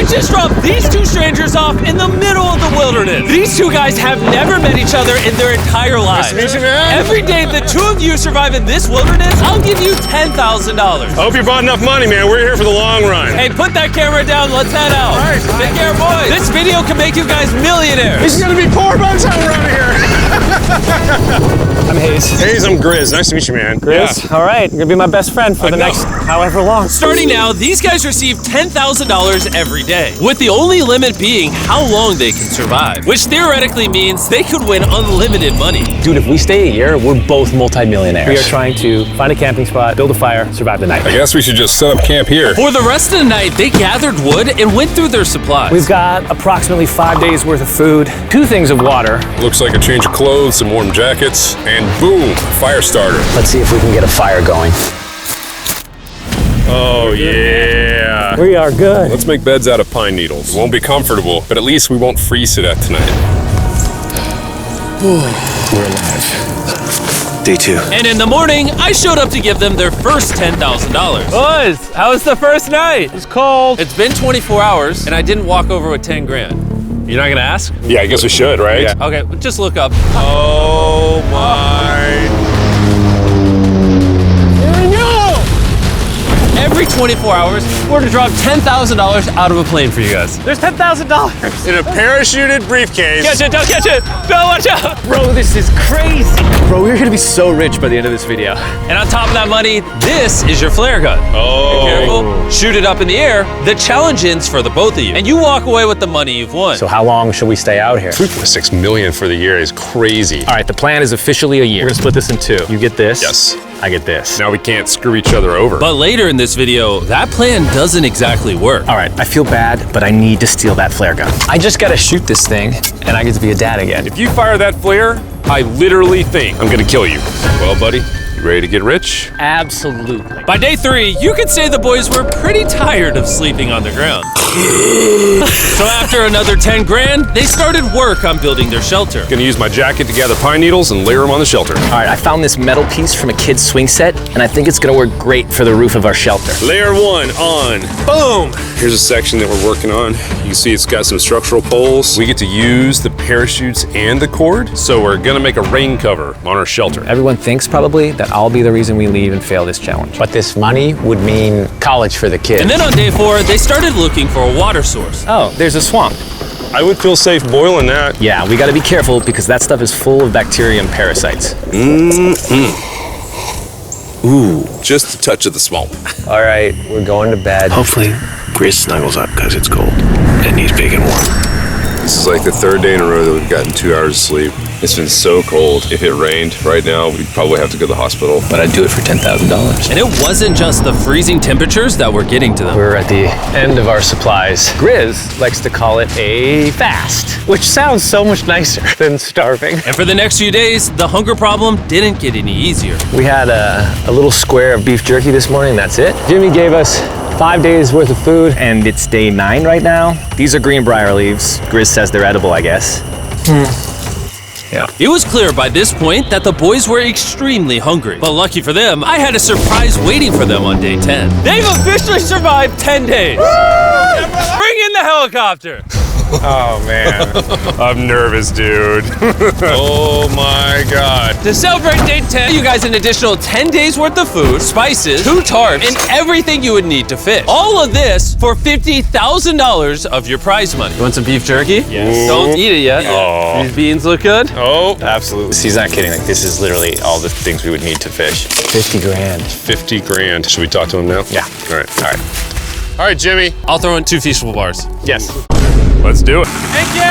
just dropped these two strangers off in the middle of the wilderness. These two guys have never met each other in their entire lives. Nice to meet you, man. Every day the two of you survive in this wilderness, I'll give you $10,000. I hope you brought enough money, man. We're here for the long run. Hey, put that camera down. Let's head out. All right. Take care, boys. This video can make you guys millionaires. He's gonna be poor by the time we're out of here. I'm Hayes. Hayes, I'm Grizz. Nice to meet you, man. Grizz? All right, you're gonna be my best friend for the next however long. Starting now, these guys receive $10,000 every day, with the only limit being how long they can survive, which theoretically means they could win unlimited money. Dude, if we stay a year, we're both multi-millionaires. We are trying to find a camping spot, build a fire, survive the night. I guess we should just set up camp here. For the rest of the night, they gathered wood and went through their supplies. We've got approximately 5 days worth of food, 2 things of water. Looks like a change of clothes, some warm jackets, and boom, fire starter. Let's see if we can get a fire going. Oh, yeah. We are good. Let's make beds out of pine needles. Won't be comfortable, but at least we won't freeze to death tonight. We're alive. Day 2. And in the morning, I showed up to give them their first $10,000. Boys, how was the first night? It's cold. It's been 24 hours, and I didn't walk over with 10 grand. You're not gonna ask? Yeah, I guess we should, right? Yeah. Okay, just look up. Oh, my. Every 24 hours, we're gonna drop $10,000 out of a plane for you guys. There's $10,000. In a parachuted briefcase. Catch it, don't catch it! No, watch out! Bro, this is crazy. Bro, we're gonna be so rich by the end of this video. And on top of that money, this is your flare gun. Oh. Careful, shoot it up in the air. The challenge ends for the both of you. And you walk away with the money you've won. So how long should we stay out here? $3.6 million for the year is crazy. All right, the plan is officially a year. We're gonna split this in 2. You get this. Yes. I get this. Now we can't screw each other over. But later in this video, that plan doesn't exactly work. All right, I feel bad, but I need to steal that flare gun. I just gotta shoot this thing, and I get to be a dad again. If you fire that flare, I literally think I'm gonna kill you. Well, buddy, you ready to get rich? Absolutely. By day 3, you could say the boys were pretty tired of sleeping on the ground. So after another 10 grand, they started work on building their shelter. Gonna use my jacket to gather pine needles and layer them on the shelter. All right, I found this metal piece from a kid's swing set, and I think it's gonna work great for the roof of our shelter. Layer 1 on. Boom! Here's a section that we're working on. You can see it's got some structural poles. We get to use the parachutes and the cord, so we're gonna make a rain cover on our shelter. Everyone thinks probably that I'll be the reason we leave and fail this challenge. But this money would mean college for the kids. And then on day 4, they started looking for a water source. Oh, there's a swamp. I would feel safe boiling that. Yeah, we gotta be careful because that stuff is full of bacteria and parasites. Ooh, just a touch of the swamp. All right, we're going to bed. Hopefully, Grizz snuggles up because it's cold and he's big and warm. This is like the 3rd day in a row that we've gotten 2 hours of sleep. It's been so cold. If it rained right now, we'd probably have to go to the hospital. But I'd do it for $10,000. And it wasn't just the freezing temperatures that were getting to them. We're at the end of our supplies. Grizz likes to call it a fast, which sounds so much nicer than starving. And for the next few days, the hunger problem didn't get any easier. We had a little square of beef jerky this morning, that's it. Jimmy gave us 5 days worth of food, and it's day 9 right now. These are greenbrier leaves. Grizz says they're edible, I guess. Yeah. It was clear by this point that the boys were extremely hungry. But lucky for them, I had a surprise waiting for them on day 10. They've officially survived 10 days. Bring in the helicopter. Oh, man. I'm nervous, dude. Oh, my God. To celebrate day 10, you guys an additional 10 days worth of food, spices, 2 tarps, and everything you would need to fish. All of this for $50,000 of your prize money. You want some beef jerky? Yes. Don't eat it yet. Oh. These beans look good. Oh, absolutely. He's not kidding. Like, this is literally all the things we would need to fish. 50 grand. 50 grand. Should we talk to him now? Yeah. All right. All right. All right, Jimmy. I'll throw in 2 Feastable bars. Yes. Let's do it. Thank you!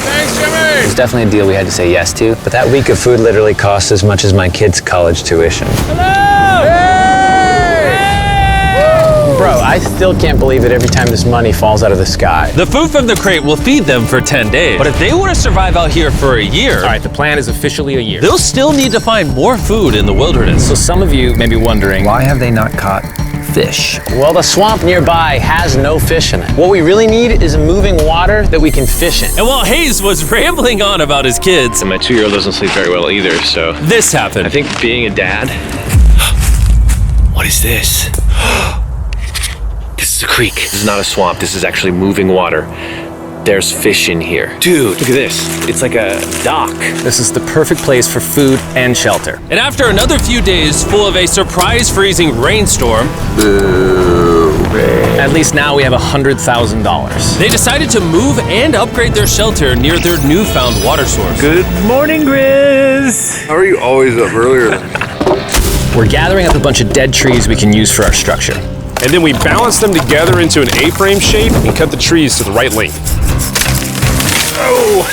Thanks, Jimmy! It's definitely a deal we had to say yes to, but that week of food literally cost as much as my kids' college tuition. Bro, I still can't believe it every time this money falls out of the sky. The food from the crate will feed them for 10 days. But if they want to survive out here for a year, All right, the plan is officially a year. they'll still need to find more food in the wilderness. So some of you may be wondering, why have they not caught fish? Well, the swamp nearby has no fish in it. What we really need is moving water that we can fish in. And while Hayes was rambling on about his kids, And my 2-year-old doesn't sleep very well either, so this happened. I think being a dad. What is this? This is the creek. This is not a swamp. This is actually moving water. There's fish in here. Dude, look at this. It's like a dock. This is the perfect place for food and shelter. And after another few days full of a surprise freezing rainstorm, At least now we have $100,000. they decided to move and upgrade their shelter near their newfound water source. Good morning, Grizz. How are you always up earlier? We're gathering up a bunch of dead trees we can use for our structure. And then we balance them together into an A-frame shape and cut the trees to the right length. Oh!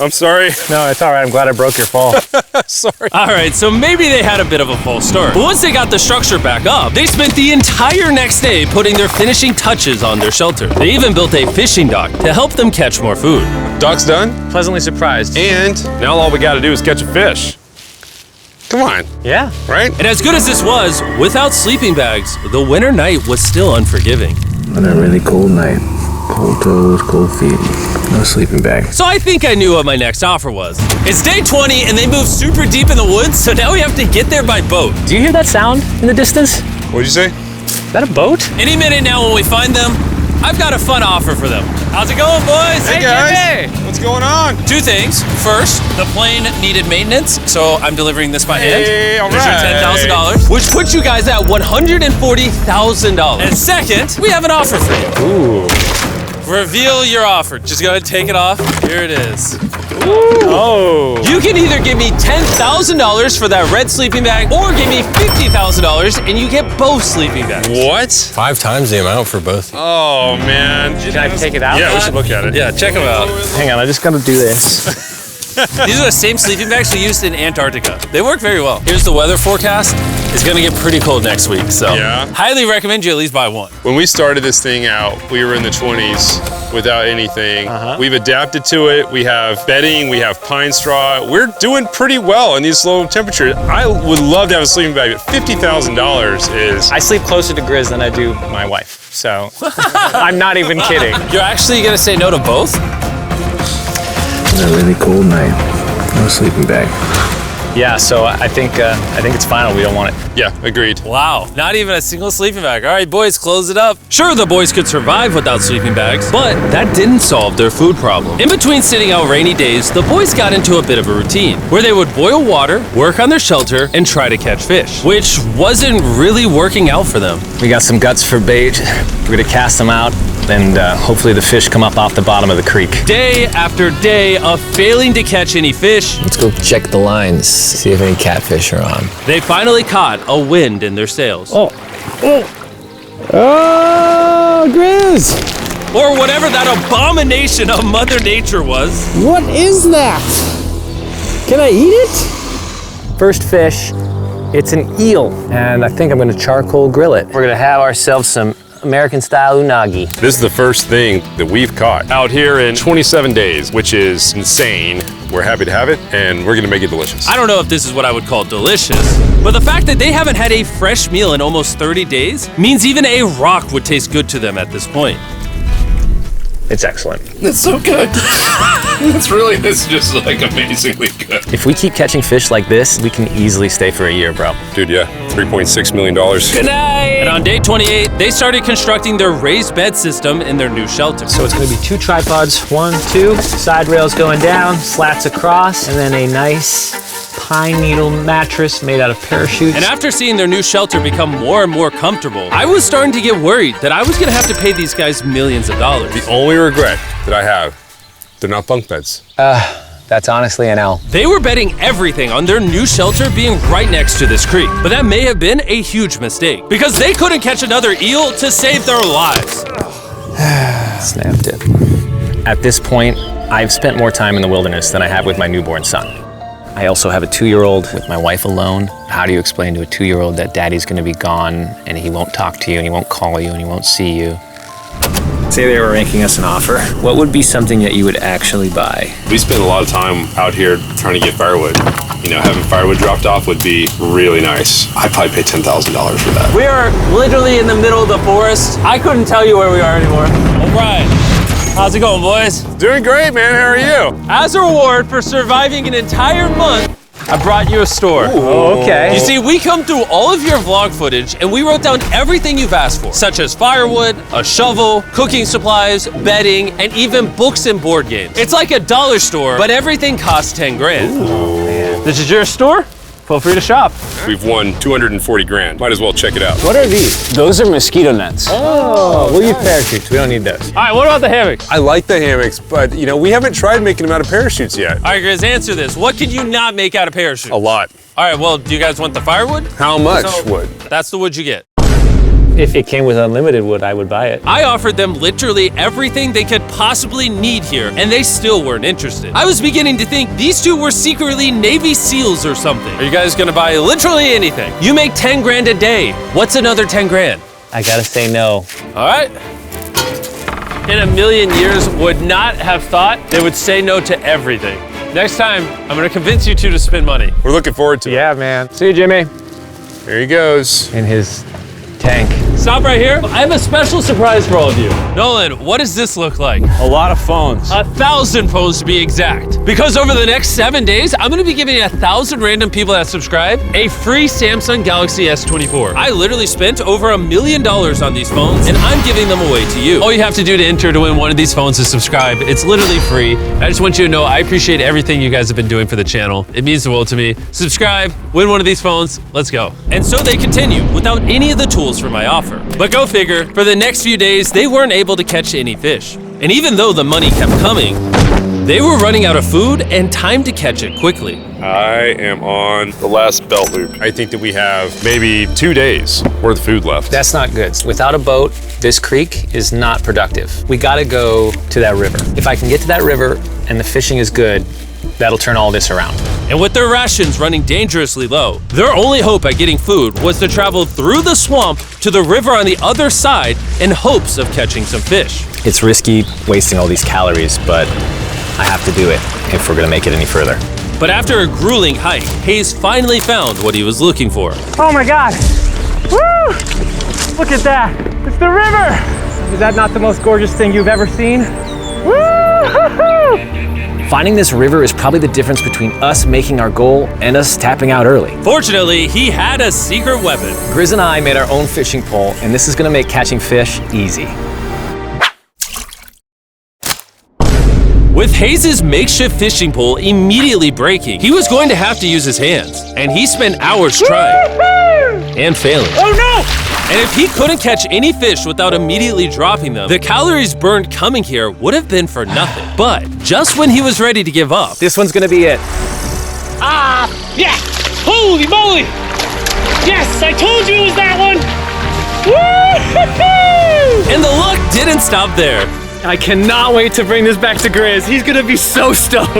I'm sorry. No, it's all right. I'm glad I broke your fall. Sorry. All right, so maybe they had a bit of a false start. But once they got the structure back up, they spent the entire next day putting their finishing touches on their shelter. They even built a fishing dock to help them catch more food. Dock's done, Pleasantly surprised. and now all we gotta do is catch a fish. Come on, Yeah. right? And as good as this was, without sleeping bags, the winter night was still unforgiving. On a really cold night. Cold toes, cold feet. No sleeping bag. So I think I knew what my next offer was. It's day 20 and they moved super deep in the woods, so now we have to get there by boat. Do you hear that sound in the distance? What'd you say? Is that a boat? Any minute now when we find them, I've got a fun offer for them. How's it going, boys? Hey guys, what's going on? Two things. First, the plane needed maintenance, so I'm delivering this by hand. Hey, all There's your right. $10,000, which puts you guys at $140,000. And second, we have an offer for you. Ooh. Reveal your offer. Just go ahead and take it off. Here it is. Oh. You can either give me $10,000 for that red sleeping bag, or give me $50,000 and you get both sleeping bags. What? 5 times the amount for both. Oh man. Can I take it out? Yeah, we should look at it. Yeah, check them out. Hang on, I just gotta do this. These are the same sleeping bags we used in Antarctica. They work very well. Here's the weather forecast. It's gonna get pretty cold next week, so Yeah. highly recommend you at least buy one. When we started this thing out, we were in the 20s without anything. We've adapted to it. We have bedding, we have pine straw. We're doing pretty well in these low temperatures. I would love to have a sleeping bag, but $50,000 is... I sleep closer to Grizz than I do my wife, so I'm not even kidding. You're actually gonna say no to both? On a really cold night. No sleeping bag. Yeah, so I think it's final. We don't want it. Yeah, agreed. Wow, not even a single sleeping bag. All right, boys, close it up. Sure, the boys could survive without sleeping bags, but that didn't solve their food problem. In between sitting out rainy days, the boys got into a bit of a routine where they would boil water, work on their shelter, and try to catch fish, which wasn't really working out for them. We got some guts for bait. We're gonna cast them out, and hopefully the fish come up off the bottom of the creek. Day after day of failing to catch any fish, Let's go check the lines, see if any catfish are on. they finally caught a wind in their sails. Oh, Grizz! Or whatever that abomination of Mother Nature was. What is that? Can I eat it? First fish, it's an eel, and I think I'm gonna charcoal grill it. We're gonna have ourselves some American-style unagi. This is the first thing that we've caught out here in 27 days, which is insane. We're happy to have it, and we're gonna make it delicious. I don't know if this is what I would call delicious, but the fact that they haven't had a fresh meal in almost 30 days means even a rock would taste good to them at this point. It's excellent. It's so good. It's just like amazingly good. If we keep catching fish like this, we can easily stay for a year, bro. Dude, yeah, $3.6 million. Good night! And on day 28, they started constructing their raised bed system in their new shelter. So it's gonna be 2 tripods, 1, 2, side rails going down, slats across, and then a nice pine needle mattress made out of parachutes. And after seeing their new shelter become more and more comfortable, I was starting to get worried that I was gonna have to pay these guys millions of dollars. The only regret that I have, they're not bunk beds. That's honestly an L. They were betting everything on their new shelter being right next to this creek, but that may have been a huge mistake because they couldn't catch another eel to save their lives. Snapped it. At this point, I've spent more time in the wilderness than I have with my newborn son. I also have a 2-year-old with my wife alone. How do you explain to a 2-year-old that daddy's gonna be gone and he won't talk to you and he won't call you and he won't see you? Say they were making us an offer. What would be something that you would actually buy? We spend a lot of time out here trying to get firewood. You know, having firewood dropped off would be really nice. I'd probably pay $10,000 for that. We are literally in the middle of the forest. I couldn't tell you where we are anymore. All right. How's it going, boys? Doing great, man. How are you? As a reward for surviving an entire month I brought you a store. Oh, okay. You see, we come through all of your vlog footage and we wrote down everything you've asked for, such as firewood, a shovel, cooking supplies, bedding, and even books and board games. It's like a dollar store, but everything costs 10 grand. This is your store? Feel free to shop. We've won 240 grand. Might as well check it out. What are these? Those are mosquito nets. Oh, we'll use parachutes. We don't need those. All right, what about the hammocks? I like the hammocks, but you know, we haven't tried making them out of parachutes yet. All right, Grizz, answer this. What can you not make out of parachutes? A lot. All right, well, do you guys want the firewood? How much wood? That's the wood you get. If it came with unlimited wood, I would buy it. I offered them literally everything they could possibly need here, and they still weren't interested. I was beginning to think these two were secretly Navy SEALs or something. Are you guys gonna buy literally anything? You make 10 grand a day. What's another 10 grand? I gotta say no. All right. In a million years, would not have thought they would say no to everything. Next time, I'm gonna convince you two to spend money. We're looking forward to it. Yeah, man. See you, Jimmy. There he goes. In his tank. Stop right here. I have a special surprise for all of you. Nolan, what does this look like? A lot of phones. 1,000 phones to be exact. Because over the next 7 days, I'm gonna be giving 1,000 random people that subscribe a free Samsung Galaxy S24. I literally spent over $1 million on these phones, and I'm giving them away to you. All you have to do to enter to win one of these phones is subscribe. It's literally free. I just want you to know I appreciate everything you guys have been doing for the channel. It means the world to me. Subscribe, win one of these phones, let's go. And so they continue without any of the tools for my offer. But go figure, for the next few days, they weren't able to catch any fish. And even though the money kept coming, they were running out of food and time to catch it quickly. I am on the last belt loop. I think that we have maybe 2 days worth of food left. That's not good. Without a boat, this creek is not productive. We gotta go to that river. If I can get to that river and the fishing is good, that'll turn all this around. And with their rations running dangerously low, their only hope at getting food was to travel through the swamp to the river on the other side in hopes of catching some fish. It's risky wasting all these calories, but I have to do it if we're gonna make it any further. But after a grueling hike, Hayes finally found what he was looking for. Oh my God. Woo! Look at that. It's the river. Is that not the most gorgeous thing you've ever seen? Woo! Finding this river is probably the difference between us making our goal and us tapping out early. Fortunately, he had a secret weapon. Grizz and I made our own fishing pole, and this is gonna make catching fish easy. With Hayes' makeshift fishing pole immediately breaking, he was going to have to use his hands, and he spent hours trying and failing. Oh no! And if he couldn't catch any fish without immediately dropping them, the calories burned coming here would have been for nothing. But just when he was ready to give up, This one's gonna be it. Ah! Yeah! Holy moly! Yes! I told you it was that one! Woo! and the luck didn't stop there. I cannot wait to bring this back to Grizz. He's gonna be so stoked.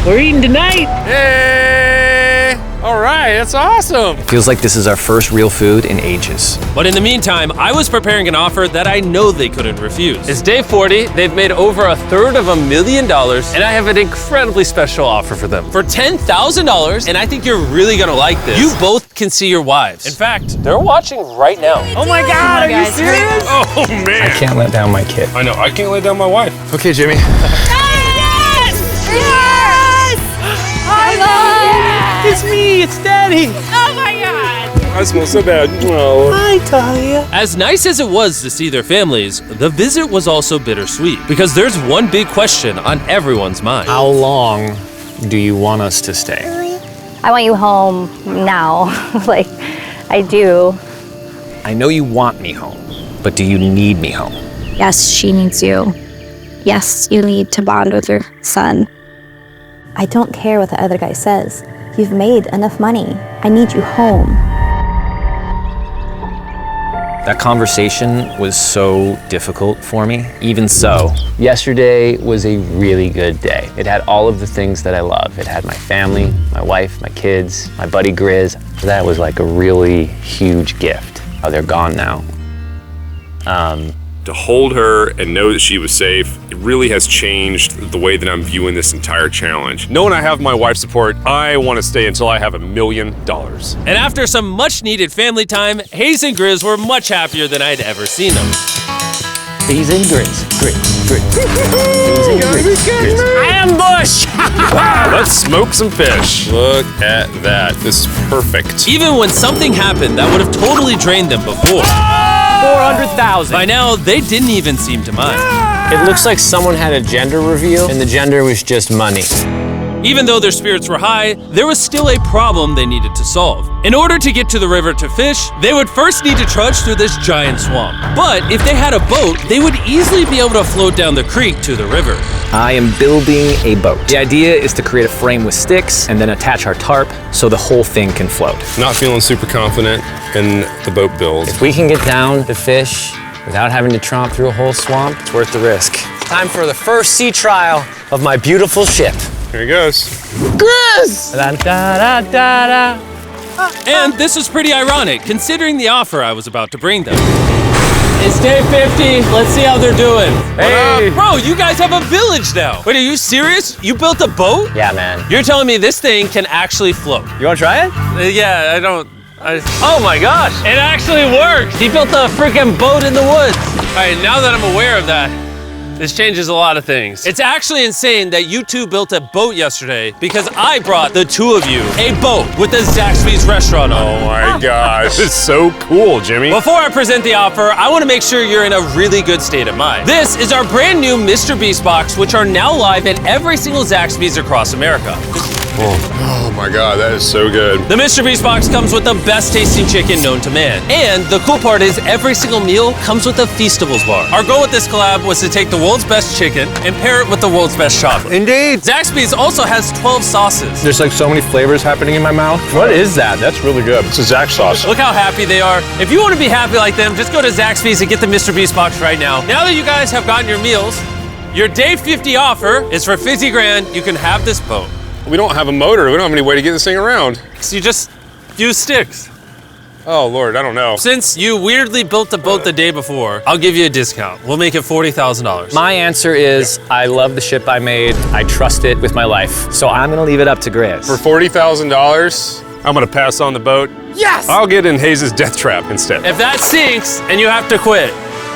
We're eating tonight. Hey! All right, that's awesome. Feels like this is our first real food in ages. But in the meantime, I was preparing an offer that I know they couldn't refuse. It's day 40, they've made over $250,000, and I have an incredibly special offer for them. For $10,000, and I think you're really gonna like this, you both can see your wives. In fact, they're watching right now. Oh my God, are you serious? Oh man. I can't let down my kid. I know, I can't lay down my wife. Okay, Jimmy. It's me, it's Daddy. I smell so bad. Oh. Hi, Talia. As nice as it was to see their families, the visit was also bittersweet because there's one big question on everyone's mind. How long do you want us to stay? I want you home now. Like, I do. I know you want me home, but do you need me home? Yes, she needs you. Yes, you need to bond with your son. I don't care what the other guy says. You've made enough money. I need you home. That conversation was so difficult for me. Even so, yesterday was a really good day. It had all of the things that I love. It had my family, my wife, my kids, my buddy Grizz. That was like a really huge gift. Oh, they're gone now. To hold her and know that she was safe, it really has changed the way that I'm viewing this entire challenge. Knowing I have my wife's support, I want to stay until I have $1 million. And after some much needed family time, Hayes and Grizz were much happier than I'd ever seen them. Bees and grits. Bees and grits. Ambush! Let's smoke some fish. Look at that. This is perfect. Even when something happened that would have totally drained them before, 400,000. by now they didn't even seem to mind. It looks like someone had a gender reveal, and the gender was just money. Even though their spirits were high, there was still a problem they needed to solve. In order to get to the river to fish, they would first need to trudge through this giant swamp. But if they had a boat, they would easily be able to float down the creek to the river. I am building a boat. The idea is to create a frame with sticks and then attach our tarp so the whole thing can float. Not feeling super confident in the boat build. If we can get down to fish without having to tromp through a whole swamp, it's worth the risk. It's time for the first sea trial of my beautiful ship. Here he goes. Chris! And this is pretty ironic, considering the offer I was about to bring them. It's day 50. Let's see how they're doing. Hey! Bro, you guys have a village now. Wait, are you serious? You built a boat? Yeah, man. You're telling me this thing can actually float? You wanna try it? Yeah, oh my gosh, it actually works. He built a freaking boat in the woods. All right, now that I'm aware of that, this changes a lot of things. It's actually insane that you two built a boat yesterday because I brought the two of you a boat with the Zaxby's restaurant on it. Oh my gosh. This is so cool, Jimmy. Before I present the offer, I want to make sure you're in a really good state of mind. This is our brand new Mr. Beast box, which are now live at every single Zaxby's across America. Oh my God, that is so good. The Mr. Beast box comes with the best tasting chicken known to man. And the cool part is every single meal comes with a Feastables bar. Our goal with this collab was to take the world's best chicken and pair it with the world's best chocolate. Indeed. Zaxby's also has 12 sauces. There's like so many flavors happening in my mouth. What is that? That's really good. It's a Zach sauce. Look how happy they are. If you want to be happy like them, just go to Zaxby's and get the Mr. Beast box right now. Now that you guys have gotten your meals, your day 50 offer is for 50 grand. You can have this boat. We don't have a motor. We don't have any way to get this thing around. So you just use sticks. Oh Lord, I don't know. Since you weirdly built the boat the day before, I'll give you a discount. We'll make it $40,000. My answer is I love the ship I made. I trust it with my life. So I'm gonna leave it up to Grizz. For $40,000, I'm gonna pass on the boat. Yes! I'll get in Hayes' death trap instead. If that sinks and you have to quit,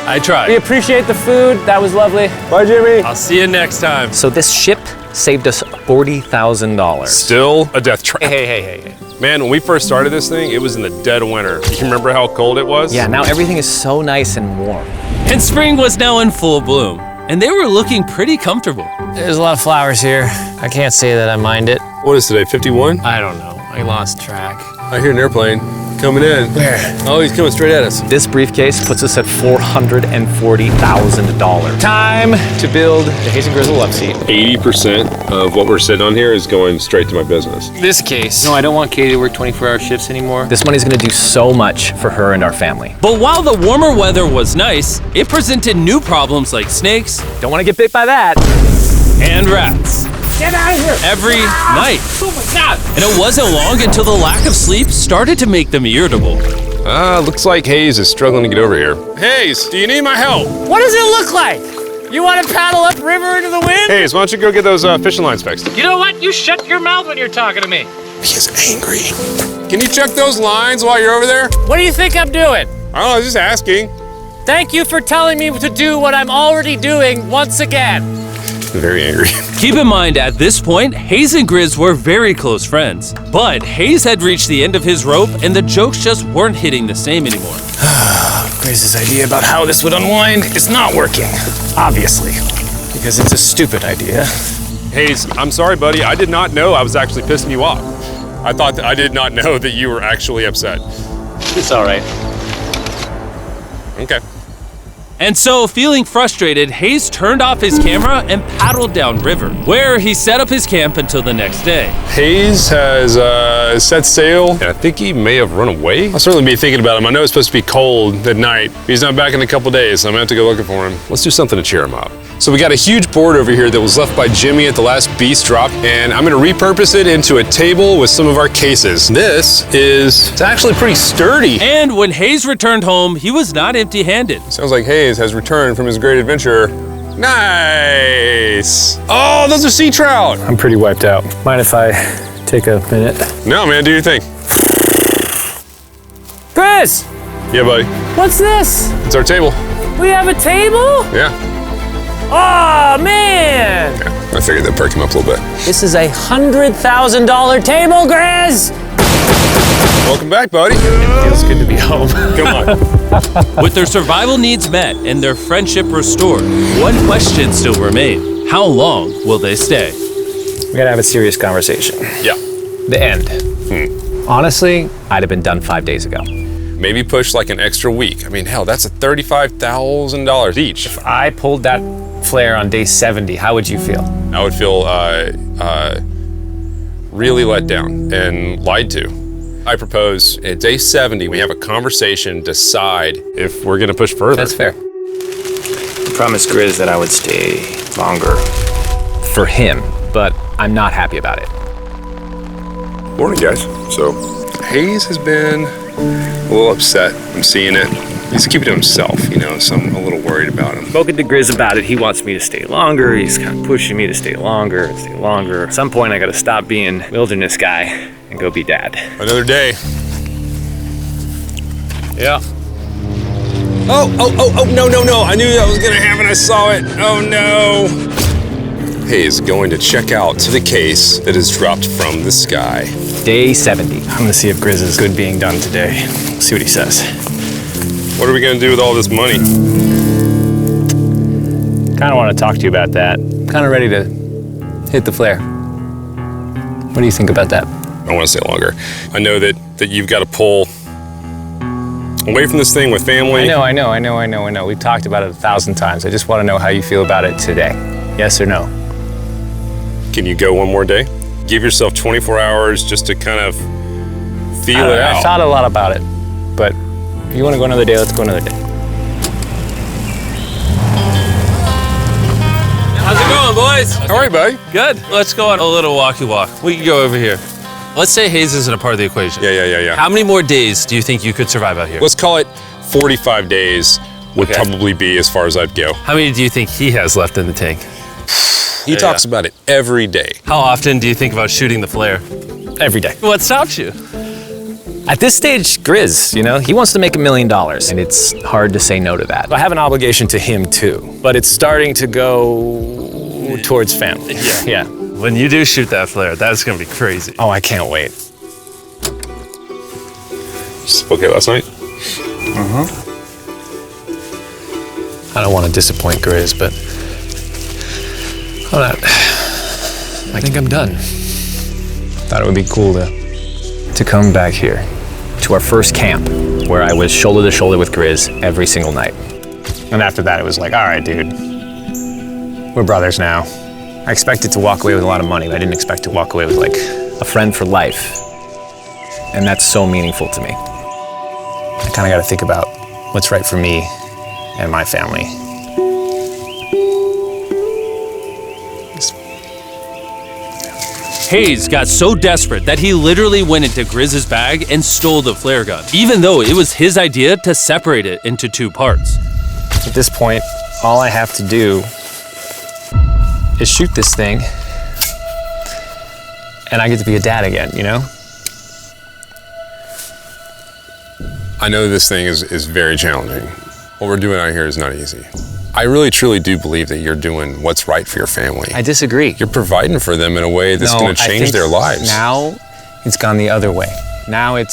I We tried. appreciate the food. That was lovely. Bye, Jimmy. I'll see you next time. So this ship saved us $40,000. Still a death trap. Hey. Man, when we first started this thing, it was in the dead of winter. You remember how cold it was? Yeah, now everything is so nice and warm. And spring was now in full bloom, and they were looking pretty comfortable. There's a lot of flowers here. I can't say that I mind it. What is today, 51? I don't know. I lost track. I hear an airplane coming in. Where? Oh, he's coming straight at us. This briefcase puts us at $440,000. Time to build the Hayes and Grizzle love seat. 80% of what we're sitting on here is going straight to my business. This case. No, I don't want Katie to work 24-hour shifts anymore. This money's gonna do so much for her and our family. But while the warmer weather was nice, it presented new problems like snakes Don't wanna get bit by that. and rats. Get out of here! Every night. Oh my God! And it wasn't long until the lack of sleep started to make them irritable. Looks like Hayes is struggling to get over here. Hayes, do you need my help? What does it look like? You want to paddle upriver into the wind? Hayes, why don't you go get those fishing lines fixed? You know what? You shut your mouth when you're talking to me. He's angry. Can you check those lines while you're over there? What do you think I'm doing? I don't know, I was just asking. Thank you for telling me to do what I'm already doing once again. Very angry. Keep in mind, at this point, Hayes and Grizz were very close friends. But Hayes had reached the end of his rope, and the jokes just weren't hitting the same anymore. Grizz's idea about how this would unwind is not working. Obviously. Because it's a stupid idea. Hayes, I'm sorry, buddy. I did not know I was actually pissing you off. I did not know that you were actually upset. It's all right. Okay. And so, feeling frustrated, Hayes turned off his camera and paddled downriver, where he set up his camp until the next day. Hayes has set sail, and I think he may have run away. I'll certainly be thinking about him. I know it's supposed to be cold at night. He's not back in a couple days, so I'm gonna have to go looking for him. Let's do something to cheer him up. So we got a huge board over here that was left by Jimmy at the last beast drop, and I'm gonna repurpose it into a table with some of our cases. It's actually pretty sturdy. And when Hayes returned home, he was not empty-handed. Sounds like Hayes has returned from his great adventure. Nice. Oh, those are sea trout. I'm pretty wiped out. Mind if I take a minute? No, man, do your thing. Chris, Yeah, buddy. what's this? It's our table. We have a table? Yeah. Oh, man! I figured that'd perk him up a little bit. This is a $100,000 table, Grizz! Welcome back, buddy. Feels good to be home. Come on. With their survival needs met and their friendship restored, one question still remains. How long will they stay? We gotta have a serious conversation. Yeah. The end. Honestly, I'd have been done 5 days ago. Maybe push like an extra week. I mean, hell, that's a $35,000 each. If I pulled that flare on day 70, how would you feel? I would feel really let down and lied to. I propose at day 70, we have a conversation, decide if we're gonna push further. That's fair. I promised Grizz that I would stay longer. For him, but I'm not happy about it. Morning, guys. So, Hayes has been a little upset. I'm seeing it. He's keeping it to himself, you know, so I'm a little worried about him. Spoken to Grizz about it. He wants me to stay longer. He's kind of pushing me to stay longer and stay longer. At some point, I gotta stop being wilderness guy and go be dad. Another day. Yeah. Oh, no. I knew that was gonna happen. I saw it. Oh, no. Hayes going to check out the case that is dropped from the sky. Day 70. I'm gonna see if Grizz is good being done today. See what he says. What are we gonna do with all this money? Kind of want to talk to you about that. Kind of ready to hit the flare. What do you think about that? I want to stay longer. I know that you've got to pull away from this thing with family. I know. We've talked about it 1,000 times. I just want to know how you feel about it today. Yes or no? Can you go one more day? Give yourself 24 hours just to kind of feel it out. I thought a lot about it, but if you want to go another day, let's go another day. How's it going, boys? How are you, buddy? Good. Let's go on a little walkie walk. We can go over here. Let's say Hayes isn't a part of the equation. Yeah. How many more days do you think you could survive out here? Let's call it 45 days would probably be as far as I'd go. How many do you think he has left in the tank? He talks about it every day. How often do you think about shooting the flare? Every day. What stops you? At this stage, Grizz, you know, he wants to make $1 million, and it's hard to say no to that. I have an obligation to him too, but it's starting to go towards family. Yeah. When you do shoot that flare, that's gonna be crazy. Oh, I can't wait. Okay, last night? I don't want to disappoint Grizz, but I think I'm done. Thought it would be cool to come back here to our first camp where I was shoulder to shoulder with Grizz every single night. And after that, it was like, all right, dude, we're brothers now. I expected to walk away with a lot of money, but I didn't expect to walk away with like a friend for life. And that's so meaningful to me. I kind of got to think about what's right for me and my family. Hayes got so desperate that he literally went into Grizz's bag and stole the flare gun, even though it was his idea to separate it into two parts. At this point, all I have to do is shoot this thing, and I get to be a dad again, you know? I know this thing is very challenging. What we're doing out here is not easy. I really, truly do believe that you're doing what's right for your family. I disagree. You're providing for them in a way that's going to change their lives. Now, it's gone the other way. Now I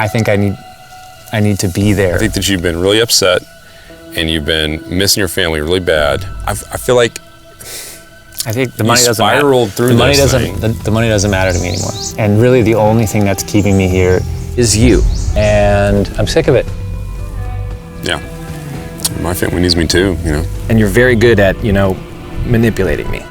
think I need to be there. I think that you've been really upset and you've been missing your family really bad. I feel like I think the money doesn't matter. Spiraled through the money this doesn't thing. the money doesn't matter to me anymore. And really the only thing that's keeping me here is you. And I'm sick of it. Yeah. My family needs me too, you know. And you're very good at, you know, manipulating me.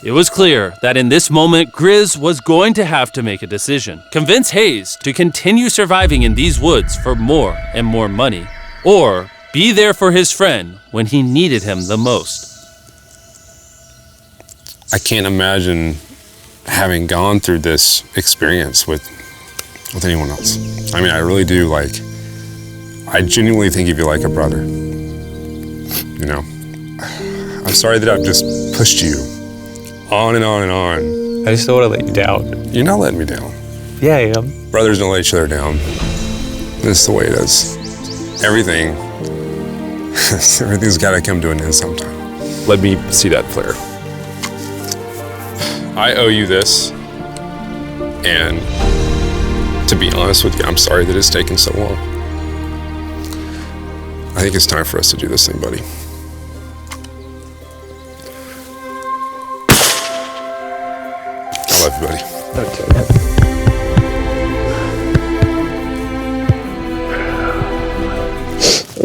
It was clear that in this moment, Grizz was going to have to make a decision. Convince Hayes to continue surviving in these woods for more and more money, or be there for his friend when he needed him the most. I can't imagine having gone through this experience with anyone else. I mean, I really do, I genuinely think of you like a brother. You know, I'm sorry that I've just pushed you on and on and on I just don't want to let you down. You're not letting me down. Yeah, I am. Brothers don't let each other down. This is the way it is. Everything's got to come to an end sometime. Let me see that flare. I owe you this, and to be honest with you, I'm sorry that it's taken so long. I think it's time for us to do this thing, buddy. I love you, buddy.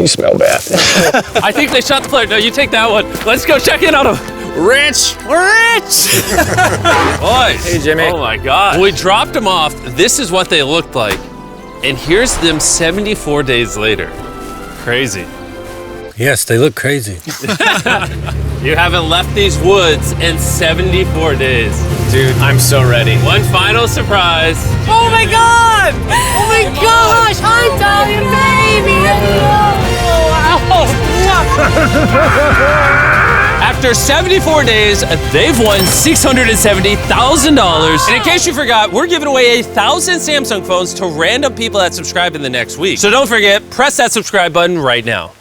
You smell bad. I think they shot the flare. No, you take that one. Let's go check in on him. Rich! Boys. Hey, Jimmy. Oh my God. When we dropped them off, this is what they looked like. And here's them 74 days later. Crazy. Yes, they look crazy. You haven't left these woods in 74 days. Dude, I'm so ready. One final surprise. Oh my God! Oh my gosh! I'm Italian baby! After 74 days, they've won $670,000. And in case you forgot, we're giving away 1,000 Samsung phones to random people that subscribe in the next week. So don't forget, press that subscribe button right now.